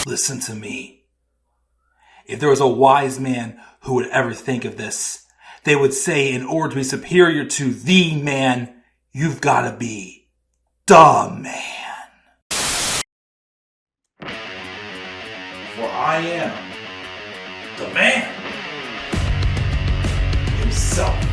Listen to me. If there was a wise man who would ever think of this, they would say in order to be superior to the man, you've got to be the man. For I am the man himself.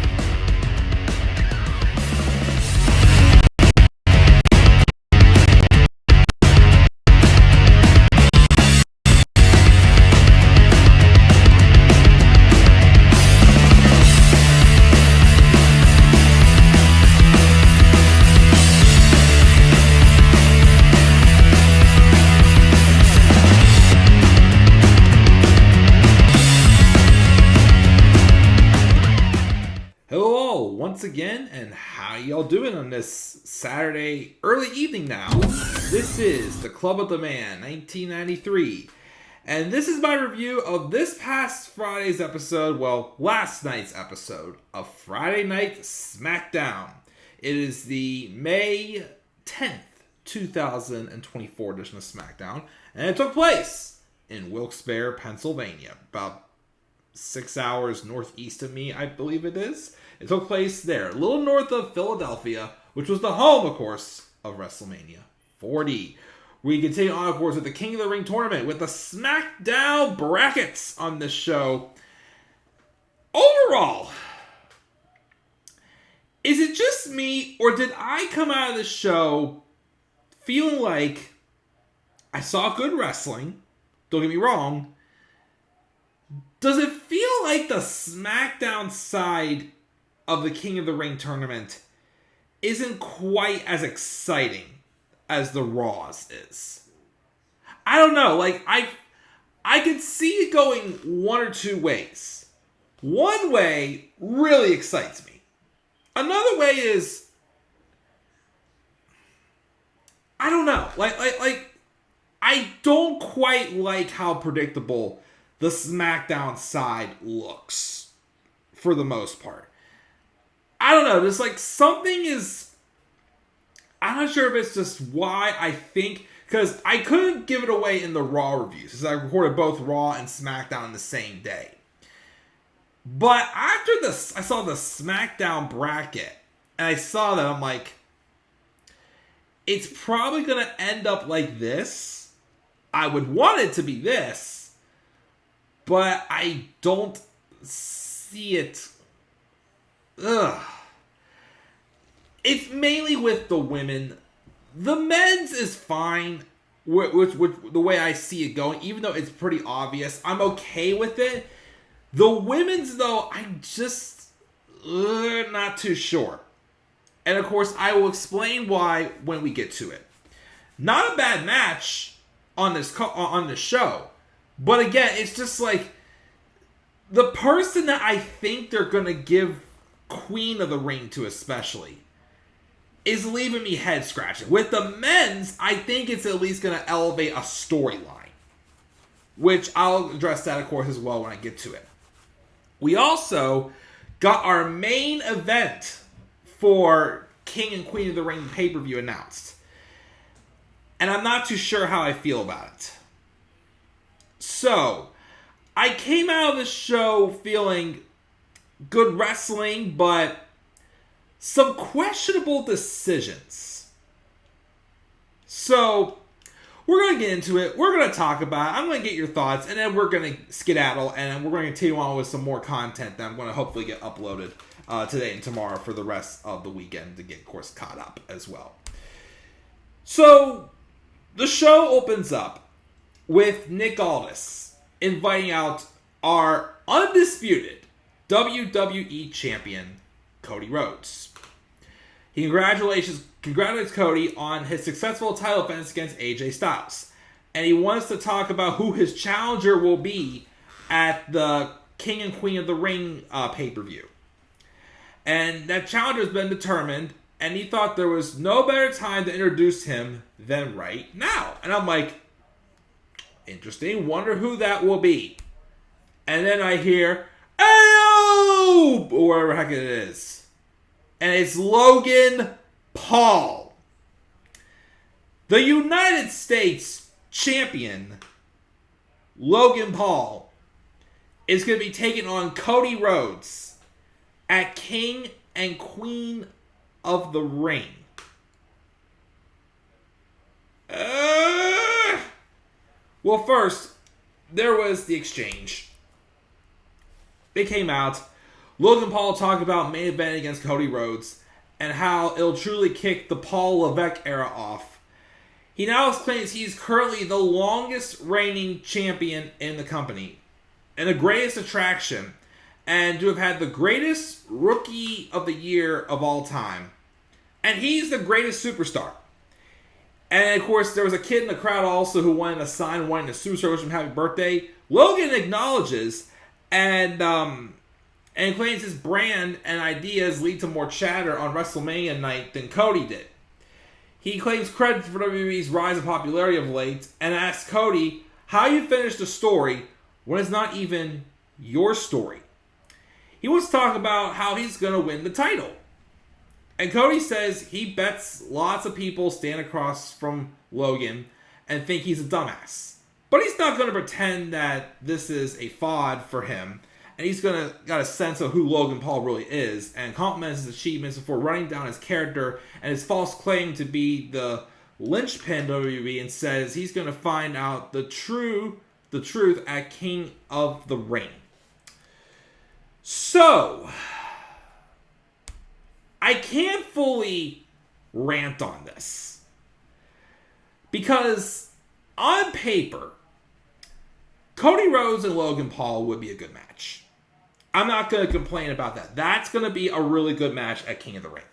Once again, and how y'all doing on this Saturday early evening now? This is the Club of the Man 1993, and this is my review of this past Friday's episode, last night's episode of Friday Night SmackDown. It is the May 10th, 2024 edition of SmackDown, and it took place in Wilkes-Barre, Pennsylvania, about 6 hours northeast of me, I believe it is. It took place there, a little north of Philadelphia, which was the home, of course, of WrestleMania 40. We continue on, of course, with the King of the Ring tournament with the SmackDown brackets on this show. Overall, is it just me, or did I come out of this show feeling like I saw good wrestling? Don't get me wrong. Does it feel like the SmackDown side of the King of the Ring tournament isn't quite as exciting as the Raw's is? I don't know. I could see it going one or two ways. One way really excites me. Another way is, I don't know. I don't quite like how predictable the SmackDown side looks for the most part. I don't know, there's something is, I'm not sure if it's just why I think, because I couldn't give it away in the Raw reviews, because I recorded both Raw and SmackDown the same day. But after this, I saw the SmackDown bracket, and I saw that, I'm like, it's probably going to end up like this. I would want it to be this, but I don't see it. Ugh. It's mainly with the women. The men's is fine, which the way I see it going, even though it's pretty obvious. I'm okay with it. The women's, though, I'm just not too sure. And, of course, I will explain why when we get to it. Not a bad match on this show. But, again, it's just the person that I think they're going to give Queen of the Ring to especially is leaving me head scratching. With the men's, I think it's at least going to elevate a storyline, which I'll address that, of course, as well when I get to it. We also got our main event for King and Queen of the Ring pay-per-view announced, and I'm not too sure how I feel about it. So, I came out of this show feeling good wrestling, but some questionable decisions. So, we're going to get into it. We're going to talk about it. I'm going to get your thoughts, and then we're going to skedaddle, and then we're going to continue on with some more content that I'm going to hopefully get uploaded today and tomorrow for the rest of the weekend to get, of course, caught up as well. So, the show opens up with Nick Aldis inviting out our undisputed WWE champion, Cody Rhodes. He congratulates Cody on his successful title defense against AJ Styles. And he wants to talk about who his challenger will be at the King and Queen of the Ring pay-per-view. And that challenger has been determined, and he thought there was no better time to introduce him than right now. And I'm like, interesting, wonder who that will be. And then I hear, "Ayo!" or whatever the heck it is. And it's Logan Paul. The United States champion Logan Paul is going to be taking on Cody Rhodes at King and Queen of the Ring. Well, first, there was the exchange. They came out. Logan Paul talked about main event against Cody Rhodes and how it'll truly kick the Paul Levesque era off. He now explains he's currently the longest reigning champion in the company and the greatest attraction, and to have had the greatest rookie of the year of all time. And he's the greatest superstar. And of course, there was a kid in the crowd also who wanted a sign, wanting a superstar wish him happy birthday. Logan acknowledges and claims his brand and ideas lead to more chatter on WrestleMania night than Cody did. He claims credit for WWE's rise in popularity of late and asks Cody how you finish the story when it's not even your story. He wants to talk about how he's going to win the title. And Cody says he bets lots of people stand across from Logan and think he's a dumbass. But he's not going to pretend that this is a FOD for him. And he's got a sense of who Logan Paul really is, and compliments his achievements before running down his character and his false claim to be the linchpin of WWE, and says he's going to find out the truth at King of the Ring. So, I can't fully rant on this because on paper, Cody Rhodes and Logan Paul would be a good match. I'm not going to complain about that. That's going to be a really good match at King of the Ring.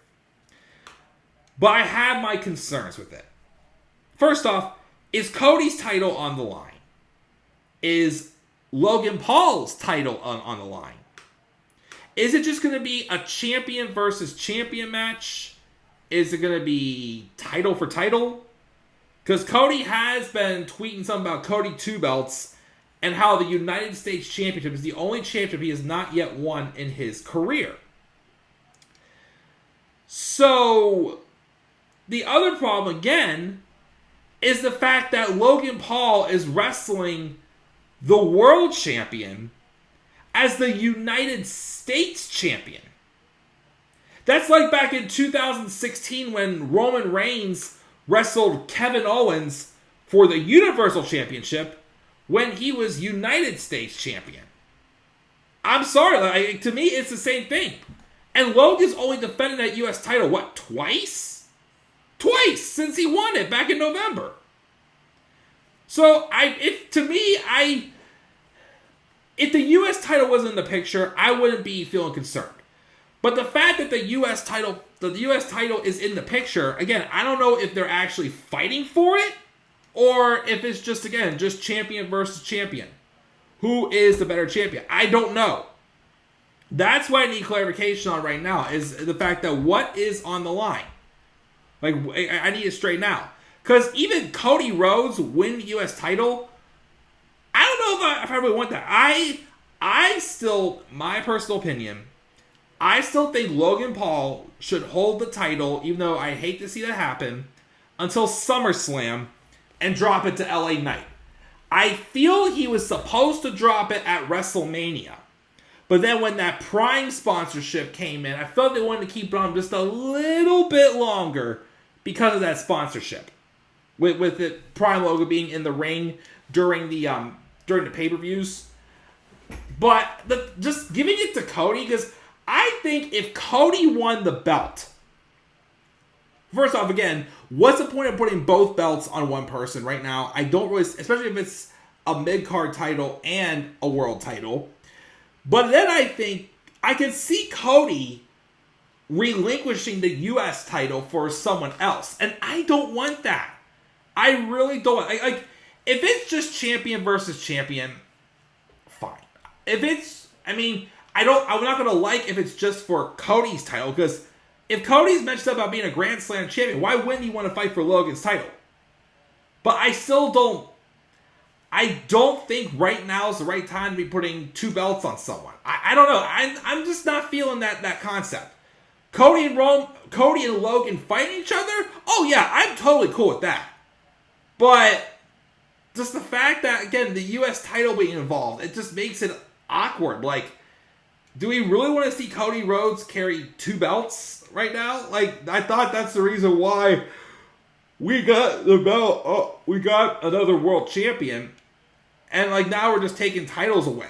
But I have my concerns with it. First off, is Cody's title on the line? Is Logan Paul's title on the line? Is it just going to be a champion versus champion match? Is it going to be title for title? Because Cody has been tweeting something about Cody 2 belts and how the United States Championship is the only championship he has not yet won in his career. So, the other problem, again, is the fact that Logan Paul is wrestling the world champion as the United States champion. That's like back in 2016 when Roman Reigns wrestled Kevin Owens for the Universal Championship when he was United States champion. I'm sorry, to me it's the same thing. And Logan's only defended that U.S. title, what, twice? Twice since he won it back in November. So, if the U.S. title wasn't in the picture, I wouldn't be feeling concerned. But the fact that the U.S. title is in the picture, again, I don't know if they're actually fighting for it, or if it's just champion versus champion. Who is the better champion? I don't know. That's what I need clarification on right now, is the fact that what is on the line. Like, I need it straight now. Because even Cody Rhodes win the U.S. title, I don't know if I really want that. I still, my personal opinion, I still think Logan Paul should hold the title, even though I hate to see that happen, until SummerSlam and drop it to LA Knight. I feel he was supposed to drop it at WrestleMania. But then when that Prime sponsorship came in, I felt they wanted to keep it on just a little bit longer because of that sponsorship. With the Prime logo being in the ring during the pay-per-views. But just giving it to Cody, because I think if Cody won the belt, first off, again, what's the point of putting both belts on one person right now? I don't really, especially if it's a mid-card title and a world title. But then I think I can see Cody relinquishing the U.S. title for someone else. And I don't want that. I really don't. If it's just champion versus champion, fine. If it's, I'm not going to like if it's just for Cody's title, because if Cody's mentioned about being a Grand Slam champion, why wouldn't he want to fight for Logan's title? But I don't think right now is the right time to be putting two belts on someone. I don't know. I'm just not feeling that concept. Cody and Logan fighting each other? Oh yeah, I'm totally cool with that. But just the fact that, again, the U.S. title being involved, it just makes it awkward. Like, do we really want to see Cody Rhodes carry 2 belts right now? Like, I thought that's the reason why we got the belt. Oh, we got another world champion. And, like, now we're just taking titles away.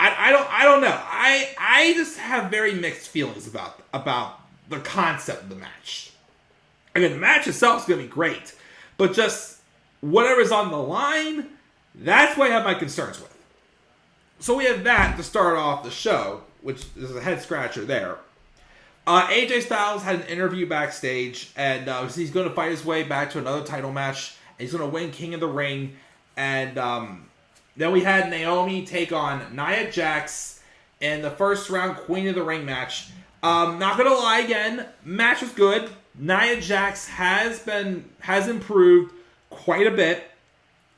I don't know. I just have very mixed feelings about the concept of the match. Again, the match itself is going to be great. But just whatever's on the line, that's what I have my concerns with. So we have that to start off the show, which is a head scratcher there. AJ Styles had an interview backstage, and he's going to fight his way back to another title match. And he's going to win King of the Ring. And then we had Naomi take on Nia Jax in the first round Queen of the Ring match. Not going to lie again, match was good. Nia Jax has improved quite a bit.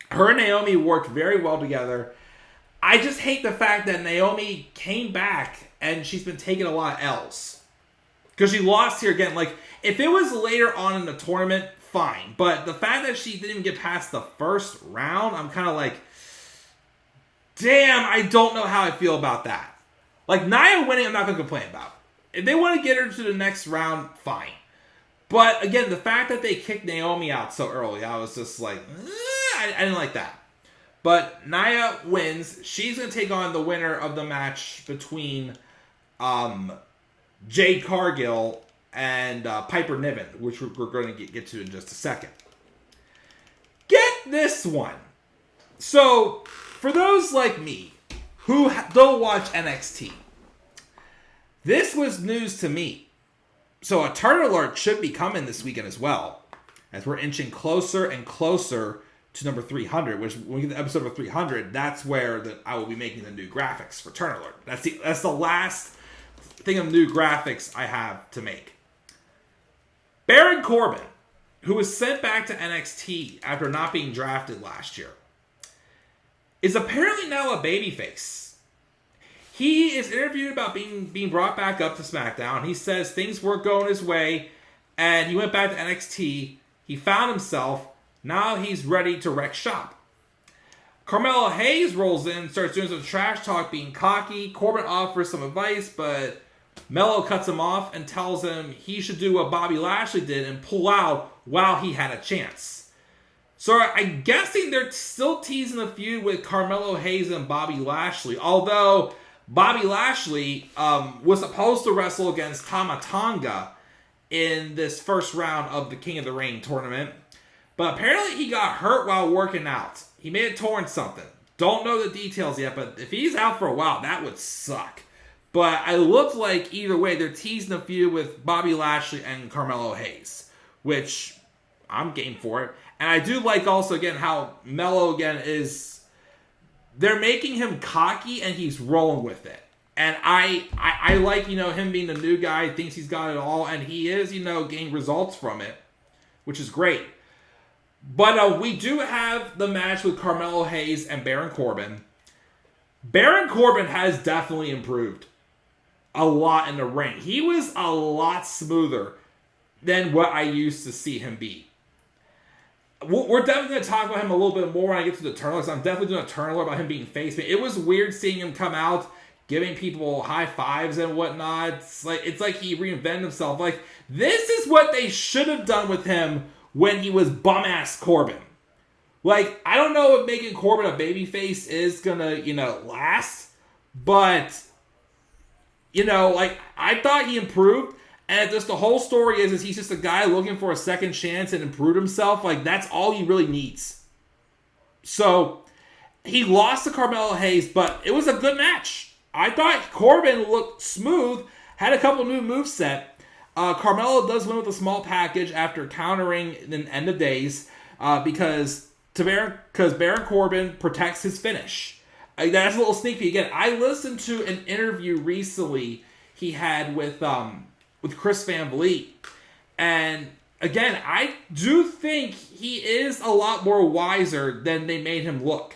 Her and Naomi worked very well together. I just hate the fact that Naomi came back and she's been taking a lot of L's. Because she lost here again. Like, if it was later on in the tournament, fine. But the fact that she didn't even get past the first round, I'm kind of like, damn, I don't know how I feel about that. Like, Nia winning, I'm not going to complain about. If they want to get her to the next round, fine. But, again, the fact that they kicked Naomi out so early, I was just like, I didn't like that. But Nia wins. She's going to take on the winner of the match between Jade Cargill and Piper Niven, which we're going to get to in just a second. Get this one. So, for those like me who don't watch NXT, this was news to me. So, a turn alert should be coming this weekend as well, as we're inching closer and closer to number 300, which when we get to episode number 300, that's where I will be making the new graphics for Turn Alert. That's the last thing of new graphics I have to make. Baron Corbin, who was sent back to NXT after not being drafted last year, is apparently now a babyface. He is interviewed about being brought back up to SmackDown. He says things weren't going his way, and he went back to NXT. He found himself. Now he's ready to wreck shop. Carmelo Hayes rolls in, starts doing some trash talk, being cocky. Corbin offers some advice, but Melo cuts him off and tells him he should do what Bobby Lashley did and pull out while he had a chance. So I'm guessing they're still teasing the feud with Carmelo Hayes and Bobby Lashley, although Bobby Lashley was supposed to wrestle against Tama Tonga in this first round of the King of the Ring tournament. But apparently he got hurt while working out. He may have torn something. Don't know the details yet, but if he's out for a while, that would suck. But it looked like either way, they're teasing a feud with Bobby Lashley and Carmelo Hayes, which I'm game for it. And I do like also, again, how Melo, again, is... They're making him cocky and he's rolling with it. And I like, him being the new guy, thinks he's got it all, and he is, getting results from it, which is great. But we do have the match with Carmelo Hayes and Baron Corbin. Baron Corbin has definitely improved a lot in the ring. He was a lot smoother than what I used to see him be. We're definitely going to talk about him a little bit more when I get to the turn alert. I'm definitely doing a turn alert about him being face. It was weird seeing him come out, giving people high fives and whatnot. It's like he reinvented himself. Like, this is what they should have done with him when he was bum-ass Corbin. Like, I don't know if making Corbin a babyface is gonna, last. But, I thought he improved. And just the whole story is he's just a guy looking for a second chance and improve himself. Like, that's all he really needs. So, he lost to Carmelo Hayes, but it was a good match. I thought Corbin looked smooth, had a couple new moveset. Carmelo does win with a small package after countering in End of Days because Baron Corbin protects his finish. That's a little sneak peek. Again, I listened to an interview recently he had with Chris Van Vliet, and again, I do think he is a lot more wiser than they made him look.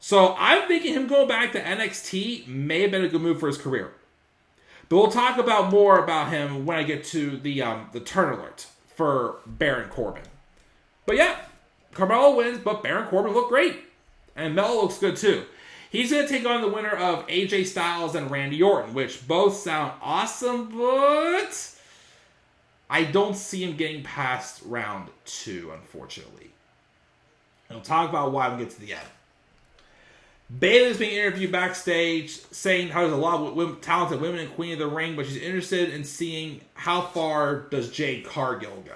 So I'm thinking him going back to NXT may have been a good move for his career. But we'll talk about more about him when I get to the turn alert for Baron Corbin. But yeah, Carmelo wins, but Baron Corbin looked great. And Melo looks good too. He's going to take on the winner of AJ Styles and Randy Orton, which both sound awesome, but I don't see him getting past round 2, unfortunately. And we'll talk about why when we get to the end. Bayley's being interviewed backstage, saying how there's a lot of talented women in Queen of the Ring, but she's interested in seeing how far does Jade Cargill go.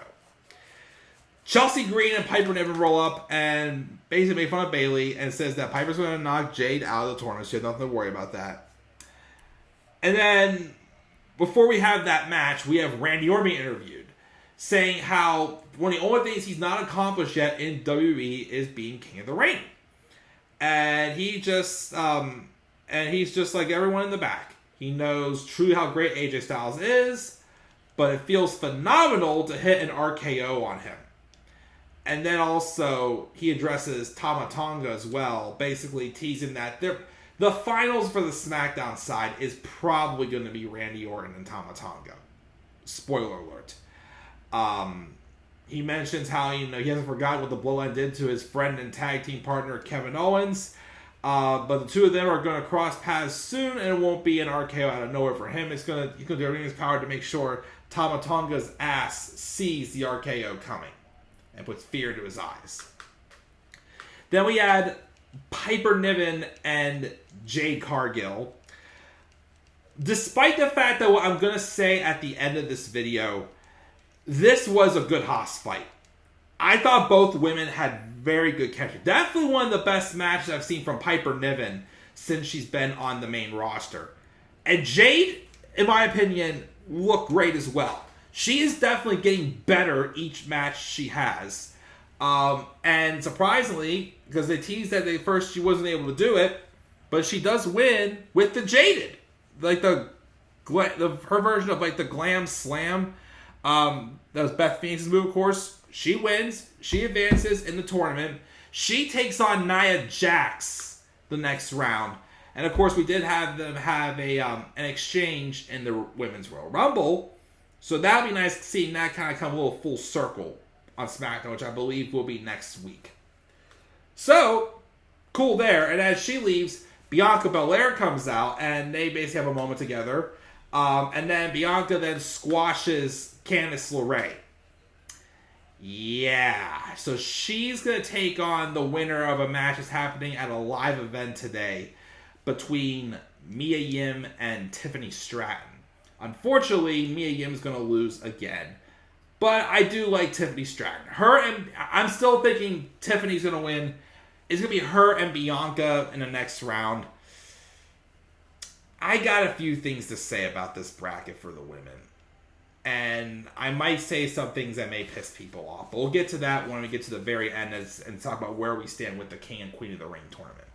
Chelsea Green and Piper Niven roll up and basically make fun of Bayley and says that Piper's going to knock Jade out of the tournament. She has nothing to worry about that. And then, before we have that match, we have Randy Orton being interviewed, saying how one of the only things he's not accomplished yet in WWE is being King of the Ring. And he's just like everyone in the back. He knows truly how great AJ Styles is, but it feels phenomenal to hit an RKO on him. And then also, he addresses Tama Tonga as well, basically teasing that the finals for the SmackDown side is probably going to be Randy Orton and Tama Tonga. Spoiler alert. He mentions how he hasn't forgotten what the Bloodline did to his friend and tag team partner Kevin Owens. But the two of them are going to cross paths soon, and it won't be an RKO out of nowhere for him. He's going to do everything in his power to make sure Tama Tonga's ass sees the RKO coming and puts fear into his eyes. Then we had Piper Niven and Jade Cargill. Despite the fact that what I'm going to say at the end of this video, this was a good Haas fight. I thought both women had very good chemistry. Definitely one of the best matches I've seen from Piper Niven since she's been on the main roster. And Jade, in my opinion, looked great as well. She is definitely getting better each match she has. And surprisingly, because they teased that first she wasn't able to do it, but she does win with the Jaded. Like her version of like the Glam Slam. That was Beth Phoenix's move, of course. She wins. She advances in the tournament. She takes on Nia Jax the next round. And of course, we did have them have an exchange in the Women's Royal Rumble. So that would be nice seeing that kind of come a little full circle on SmackDown, which I believe will be next week. So, cool there. And as she leaves, Bianca Belair comes out, and they basically have a moment together. And then Bianca then squashes Candice LeRae. Yeah. So she's going to take on the winner of a match that's happening at a live event today between Mia Yim and Tiffany Stratton. Unfortunately, Mia Yim's going to lose again. But I do like Tiffany Stratton. I'm still thinking Tiffany's going to win. It's going to be her and Bianca in the next round. I got a few things to say about this bracket for the women. And I might say some things that may piss people off. But we'll get to that when we get to the very end and talk about where we stand with the King and Queen of the Ring tournament.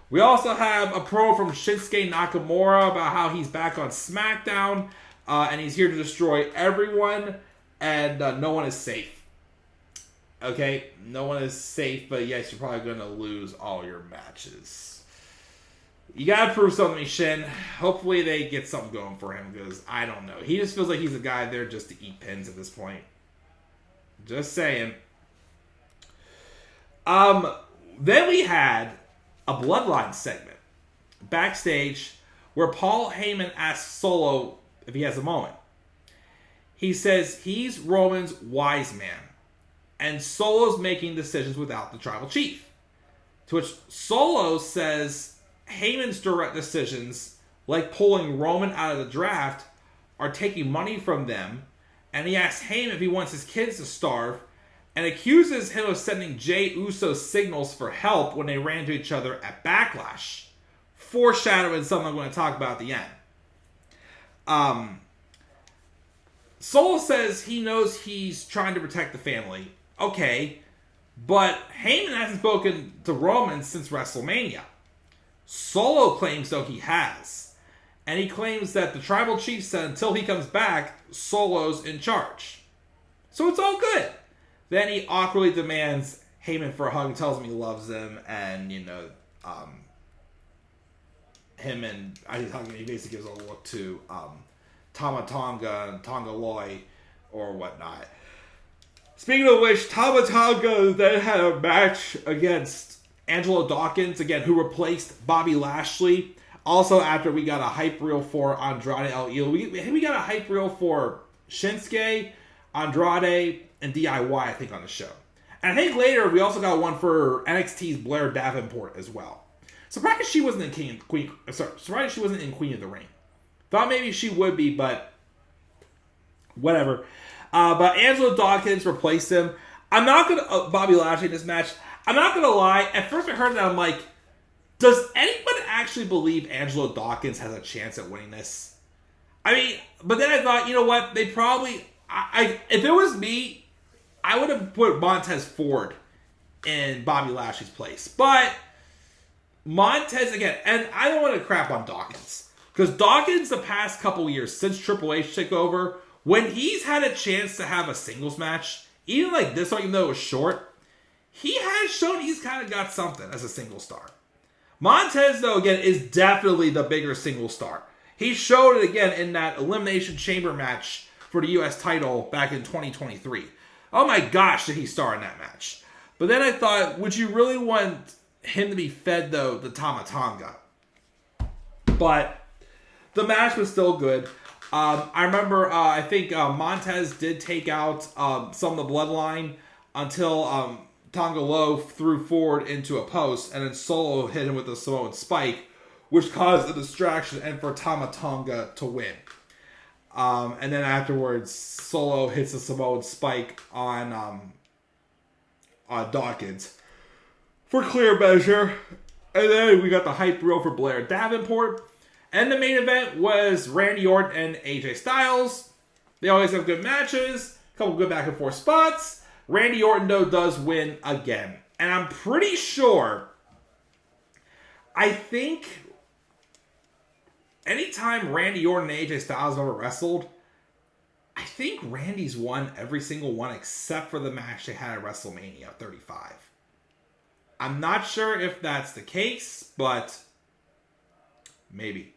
We also have a promo from Shinsuke Nakamura about how he's back on SmackDown. And he's here to destroy everyone. And no one is safe. Okay? No one is safe. But yes, you're probably going to lose all your matches. You gotta prove something to me, Shin. Hopefully they get something going for him, because I don't know. He just feels like he's a guy there just to eat pins at this point. Just saying. Then we had a Bloodline segment backstage where Paul Heyman asks Solo if he has a moment. He says he's Roman's wise man, and Solo's making decisions without the tribal chief. To which Solo says Heyman's direct decisions, like pulling Roman out of the draft, are taking money from them, and he asks Heyman if he wants his kids to starve, and accuses him of sending Jey Uso signals for help when they ran into each other at Backlash, foreshadowing something I'm going to talk about at the end. Solo says he knows he's trying to protect the family. Okay, but Heyman hasn't spoken to Roman since WrestleMania. Solo claims, though, he has. And he claims that the tribal chief said until he comes back, Solo's in charge. So it's all good. Then he awkwardly demands Heyman for a hug and tells him he loves him. And, him and he's hugging. He basically gives a look to Tama Tonga and Tonga Loy or whatnot. Speaking of which, Tonga then had a match against Angelo Dawkins, again, who replaced Bobby Lashley. Also, after we got a hype reel for Andrade El Idolo, we got a hype reel for Shinsuke, Andrade, and DIY, I think, on the show. And I think later we also got one for NXT's Blair Davenport as well. Surprised she wasn't in Queen of the Ring. Thought maybe she would be, but whatever. But Angelo Dawkins replaced him. I'm not gonna Bobby Lashley in this match. I'm not gonna lie. At first I heard that, I'm like, does anyone actually believe Angelo Dawkins has a chance at winning this? I mean, but then I thought, you know what? They probably, if it was me, I would have put Montez Ford in Bobby Lashley's place. But Montez, again, and I don't want to crap on Dawkins. Because Dawkins, the past couple years, since Triple H took over, when he's had a chance to have a singles match, even like this one, even though it was short, he has shown he's kind of got something as a single star. Montez, though, again, is definitely the bigger single star. He showed it again in that Elimination Chamber match for the U.S. title back in 2023. Oh my gosh, did he star in that match. But then I thought, would you really want him to be fed, though, the Tonga? But the match was still good. I remember, I think Montez did take out some of the Bloodline until Tonga Low threw forward into a post, and then Solo hit him with a Samoan spike, which caused a distraction and for Tonga to win. And then afterwards, Solo hits a Samoan spike on Dawkins for clear measure. And then we got the hype reel for Blair Davenport. And the main event was Randy Orton and AJ Styles. They always have good matches, a couple good back and forth spots. Randy Orton, though, does win again. And I'm pretty sure, I think anytime Randy Orton and AJ Styles have ever wrestled, I think Randy's won every single one except for the match they had at WrestleMania 35. I'm not sure if that's the case, but maybe.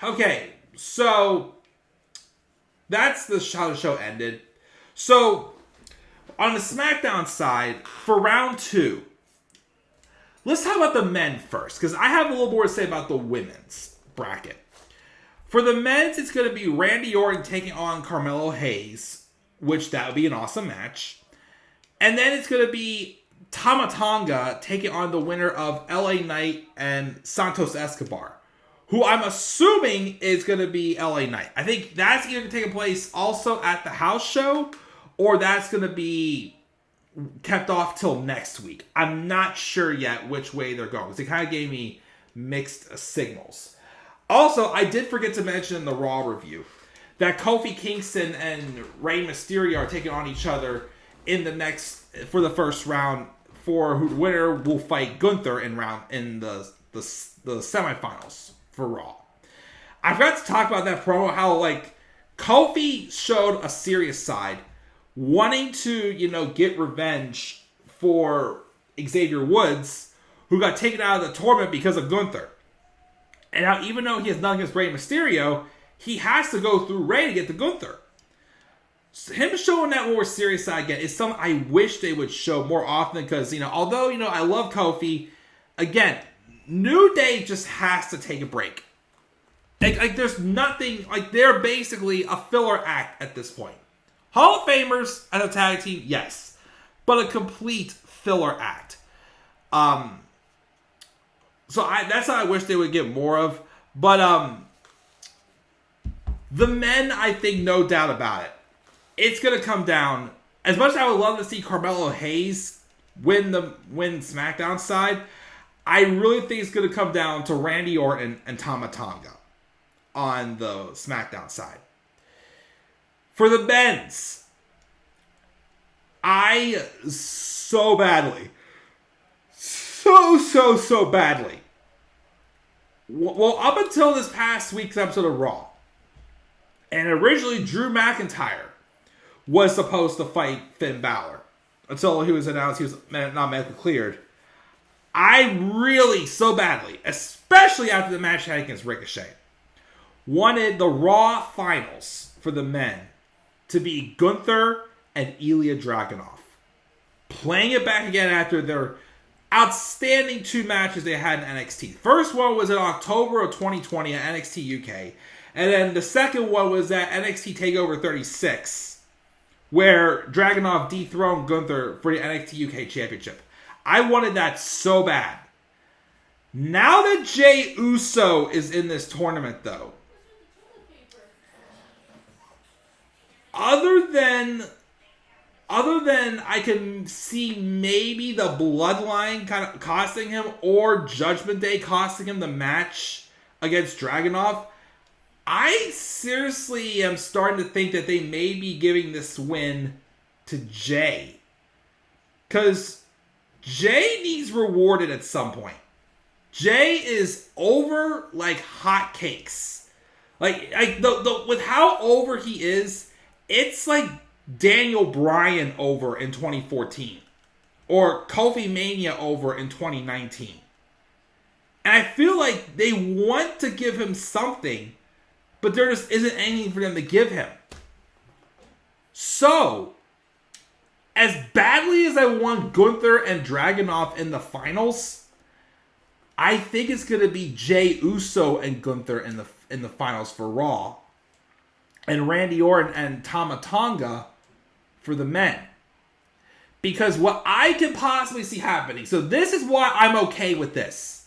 Okay, so that's how the show ended. So, on the SmackDown side, for round 2, let's talk about the men first, because I have a little more to say about the women's bracket. For the men's, it's going to be Randy Orton taking on Carmelo Hayes, which that would be an awesome match. And then it's going to be Tonga taking on the winner of LA Knight and Santos Escobar, who I'm assuming is going to be LA Knight. I think that's either taking place also at the house show, or that's going to be kept off till next week. I'm not sure yet which way they're going, because they kind of gave me mixed signals. Also, I did forget to mention in the Raw review that Kofi Kingston and Rey Mysterio are taking on each other for the first round, for who winner will fight Gunther in the semifinals for Raw. I forgot to talk about that promo, how like Kofi showed a serious side, wanting to, get revenge for Xavier Woods, who got taken out of the tournament because of Gunther. And now, even though he has nothing against Rey Mysterio, he has to go through Rey to get to Gunther. So him showing that more serious side again is something I wish they would show more often, because, although, I love Kofi, again, New Day just has to take a break. Like there's nothing, they're basically a filler act at this point. Hall of Famers as a tag team, yes, but a complete filler act. So that's how I wish they would get more of. But the men, I think, no doubt about it, it's going to come down. As much as I would love to see Carmelo Hayes win SmackDown side, I really think it's going to come down to Randy Orton and Tonga on the SmackDown side. For the men's, I so badly, so badly, well, up until this past week's episode of Raw, and originally Drew McIntyre was supposed to fight Finn Balor until he was announced he was not medically cleared. I really, so badly, especially after the match he had against Ricochet, wanted the Raw finals for the men to be Gunther and Ilya Dragunov. Playing it back again after their outstanding 2 matches they had in NXT. First one was in October of 2020 at NXT UK. And then the second one was at NXT TakeOver 36, where Dragunov dethroned Gunther for the NXT UK Championship. I wanted that so bad. Now that Jey Uso is in this tournament, though, other than I can see maybe the Bloodline kind of costing him, or Judgment Day costing him the match against Dragunov, I seriously am starting to think that they may be giving this win to Jey. Because Jey needs rewarded at some point. Jey is over like hotcakes. Like with how over he is, it's like Daniel Bryan over in 2014. Or Kofi Mania over in 2019. And I feel like they want to give him something, but there just isn't anything for them to give him. So, as badly as I want Gunther and Dragunov in the finals, I think it's going to be Jey Uso and Gunther in the finals for Raw, and Randy Orton and Tama Tonga for the men. Because what I can possibly see happening, so this is why I'm okay with this.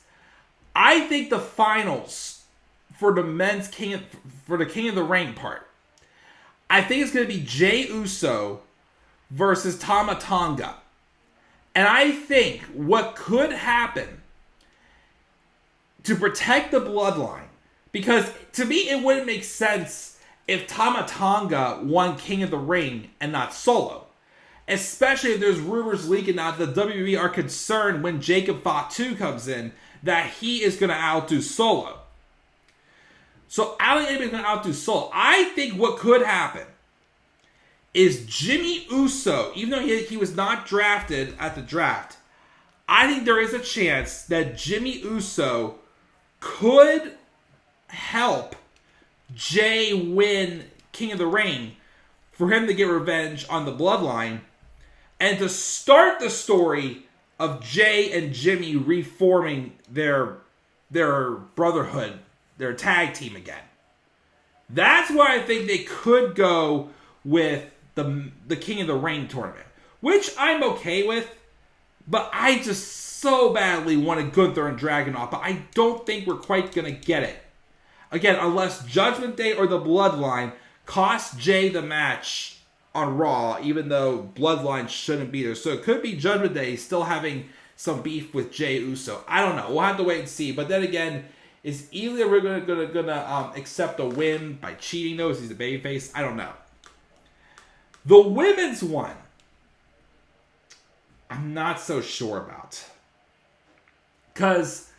I think the finals for the men's King of the Ring part, I think it's going to be Jey Uso versus Tama Tonga. And I think what could happen to protect the Bloodline, because to me it wouldn't make sense if Tama Tonga won King of the Ring and not Solo. Especially if there's rumors leaking out that the WWE are concerned when Jacob Fatu comes in that he is going to outdo Solo. So I don't think he's going to outdo Solo. I think what could happen is Jimmy Uso, even though he was not drafted at the draft, I think there is a chance that Jimmy Uso could help Jey win King of the Ring for him to get revenge on the Bloodline and to start the story of Jey and Jimmy reforming their brotherhood, their tag team again. That's why I think they could go with the King of the Ring tournament, which I'm okay with, but I just so badly wanted Gunther and Dragunov, but I don't think we're quite going to get it. Again, unless Judgment Day or the Bloodline cost Jey the match on Raw, even though Bloodline shouldn't be there. So it could be Judgment Day still having some beef with Jey Uso. I don't know. We'll have to wait and see. But then again, is Ilya gonna accept a win by cheating though? Is he a babyface? I don't know. The women's one, I'm not so sure about. Because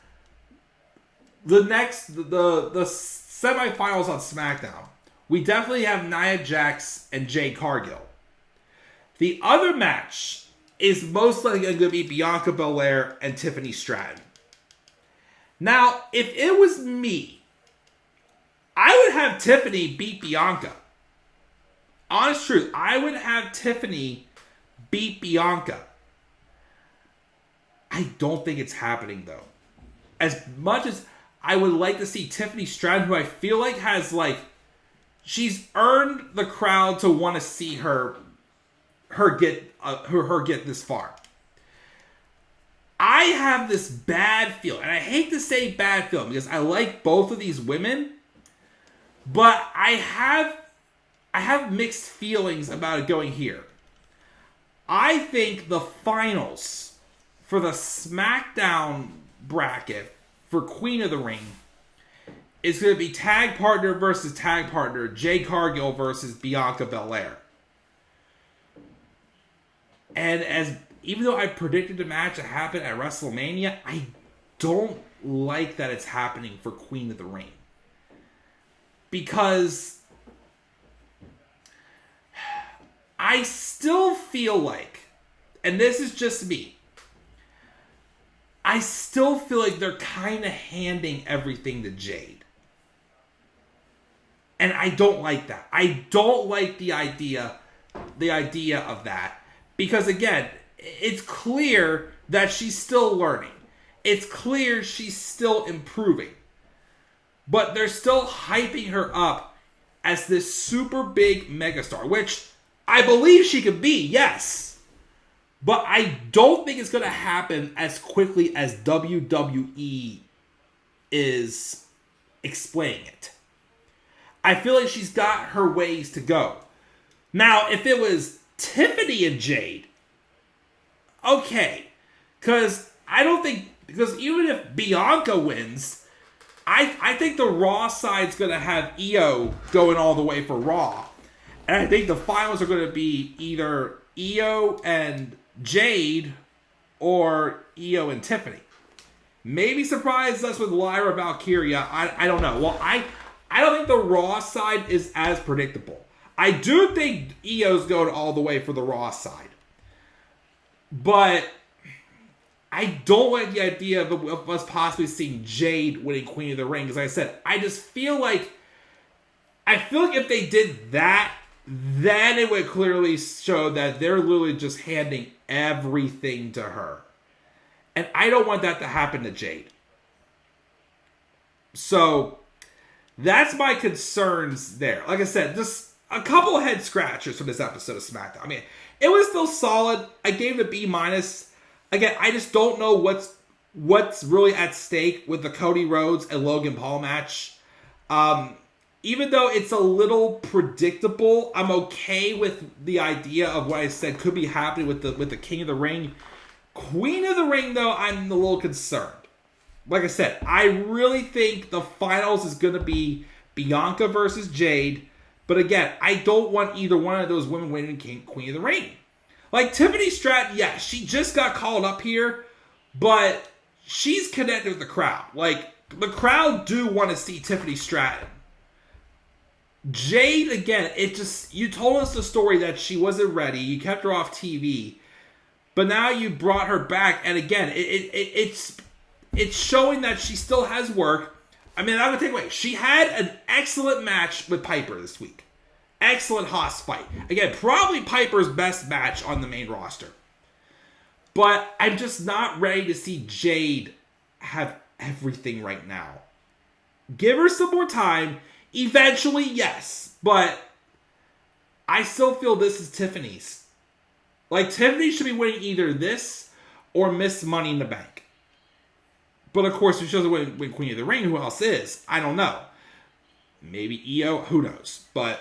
the semifinals on SmackDown, we definitely have Nia Jax and Jade Cargill. The other match is most likely going to be Bianca Belair and Tiffany Stratton. Now, if it was me, I would have Tiffany beat Bianca. Honest truth, I would have Tiffany beat Bianca. I don't think it's happening, though. As much as I would like to see Tiffany Stratton, who I feel like has, she's earned the crowd to want to see her get this far. I have this bad feeling, and I hate to say bad feeling because I like both of these women, but I have mixed feelings about it going here. I think the finals for the SmackDown bracket for Queen of the Ring is going to be tag partner versus tag partner, Jade Cargill versus Bianca Belair. And even though I predicted the match to happen at WrestleMania, I don't like that it's happening for Queen of the Ring. Because I still feel like, and this is just me, I still feel like they're kind of handing everything to Jade. And I don't like that. I don't like the idea of that. Because again, it's clear that she's still learning. It's clear she's still improving. But they're still hyping her up as this super big megastar, which I believe she could be, yes. But I don't think it's going to happen as quickly as WWE is explaining it. I feel like she's got her ways to go. Now, if it was Tiffany and Jade, okay. Because even if Bianca wins, I think the Raw side's going to have Io going all the way for Raw. And I think the finals are going to be either Io and Jade or Io and Tiffany. Maybe surprise us with Lyra Valkyria. I don't know. Well, I don't think the Raw side is as predictable. I do think Io's going all the way for the Raw side. But I don't like the idea of us possibly seeing Jade winning Queen of the Ring. Because like I said, I just feel like if they did that, then it would clearly show that they're literally just handing everything to her. And I don't want that to happen to Jade. So that's my concerns there. Like I said, just a couple of head scratchers from this episode of SmackDown. I mean, it was still solid. I gave it a B-. Again, I just don't know what's really at stake with the Cody Rhodes and Logan Paul match. Even though it's a little predictable, I'm okay with the idea of what I said could be happening with the King of the Ring. Queen of the Ring, though, I'm a little concerned. Like I said, I really think the finals is going to be Bianca versus Jade. But again, I don't want either one of those women winning Queen of the Ring. Like Tiffany Stratton, yeah, she just got called up here, but she's connected with the crowd. Like, the crowd do want to see Tiffany Stratton. Jade, again, you told us the story that she wasn't ready. You kept her off TV. But now you brought her back, and again, it's showing that she still has work. I mean, I'm going to take away. She had an excellent match with Piper this week. Excellent Haas fight. Again, probably Piper's best match on the main roster. But I'm just not ready to see Jade have everything right now. Give her some more time. Eventually, yes. But I still feel this is Tiffany's. Like, Tiffany should be winning either this or Miss Money in the Bank. But of course, if she doesn't win Queen of the Ring, who else is? I don't know. Maybe Io, who knows? But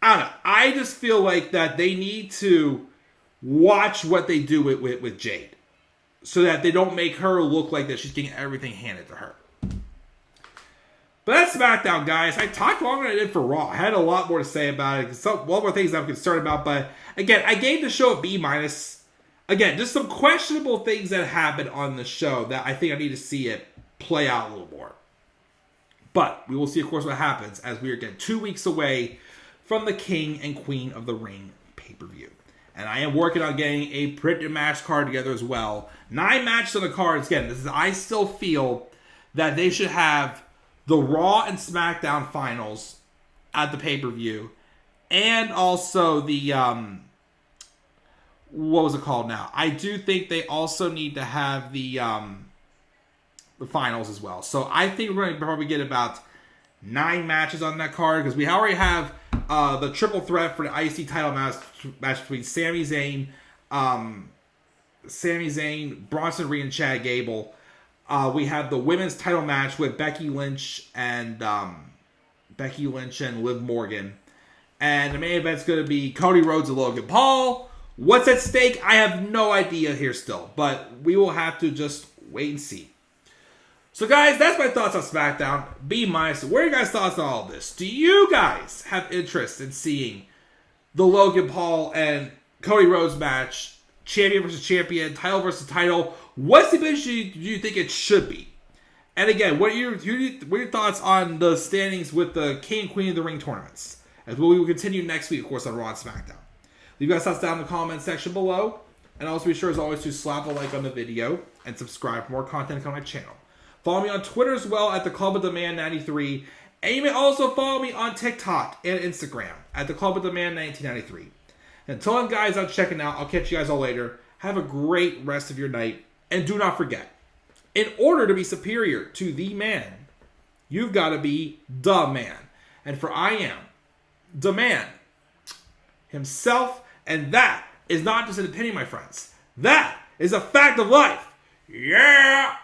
I don't know. I just feel like that they need to watch what they do with Jade. So that they don't make her look like that she's getting everything handed to her. But that's SmackDown, guys. I talked longer than I did for Raw. I had a lot more to say about it. One more things I'm concerned about. But again, I gave the show a B-. Again, just some questionable things that happened on the show that I think I need to see it play out a little more. But we will see, of course, what happens as we are getting 2 weeks away from the King and Queen of the Ring pay-per-view. And I am working on getting a printed match card together as well. 9 matches on the cards. Again, I still feel that they should have the Raw and SmackDown finals at the pay-per-view. And also the, what was it called now? I do think they also need to have the finals as well. So I think we're going to probably get about 9 matches on that card. Because we already have the triple threat for the IC title match between Sami Zayn, Bronson Reed, and Chad Gable. We have the women's title match with Becky Lynch and Liv Morgan. And the main event's going to be Cody Rhodes and Logan Paul. What's at stake? I have no idea here still. But we will have to just wait and see. So guys, that's my thoughts on SmackDown. B-. What are your guys' thoughts on all of this? Do you guys have interest in seeing the Logan Paul and Cody Rhodes match? Champion versus champion, title versus title. What's the position do you think it should be? And again, what are your thoughts on the standings with the King and Queen of the Ring tournaments? As we will continue next week, of course, on Raw and SmackDown. Leave your guys' thoughts down in the comment section below. And also be sure, as always, to slap a like on the video and subscribe for more content on my channel. Follow me on Twitter as well at the Club of the Man 93. And you may also follow me on TikTok and Instagram at the Club of the Man 1993. Until then, guys, I'm checking out. I'll catch you guys all later. Have a great rest of your night. And do not forget, in order to be superior to the man, you've got to be the man. And for I am the man himself. And that is not just an opinion, my friends. That is a fact of life. Yeah!